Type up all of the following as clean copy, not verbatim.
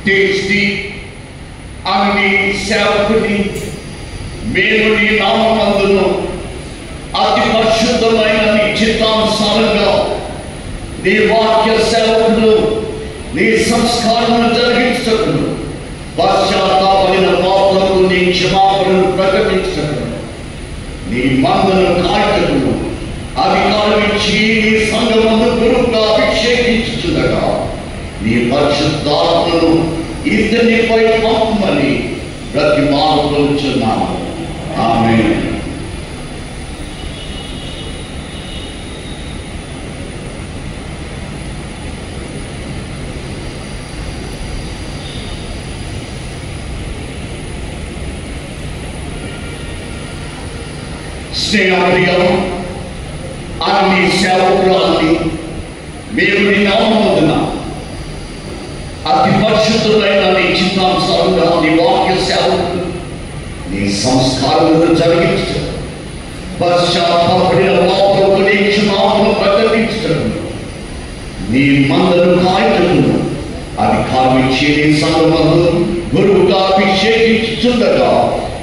తెలిసి అన్ని సేవకుని మేము నీ నామమందును అతి పరిశుద్ధమైన నీ చిత్తానుసారంగా నీ వాక్య సేవకులు నీ సంస్కారమును జరిగించటకును పశ్చాత్తాపడిన పాపులకు నీ క్షమాపణను ప్రకటించటకును నీ మందను కాయటకును అధికారం ఇచ్చి నీ సంఘమును గురువుగా అభిషేకించుచుండగా నీ పరిశుద్ధాత్మను ఇతనిపై పంపమని బ్రతిమాలుకొనుచున్నాము. ఆమేన్. స్నేహప్రియం అన్ని సేవకురాల్ని మేము నీ నామమున అతి పరిశుద్ధమైన నీ చిత్తానుసారంగా నీ వాక్య సేవకులు నీ సంస్కారములను జరిగించడం పశ్చాత్తాపడిన పాపులకు నీ క్షమాపణ ప్రకటించడం నీ మందను కాయటకును అధికారం ఇచ్చి నీ సంఘమును గురువుగా అభిషేకించుచుండగా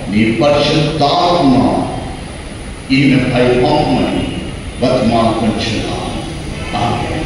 నీ పరిశుద్ధాత్మ ఈమెపై పంపమని బతిమాలుకొనుచున్నాము. ఆమేన్.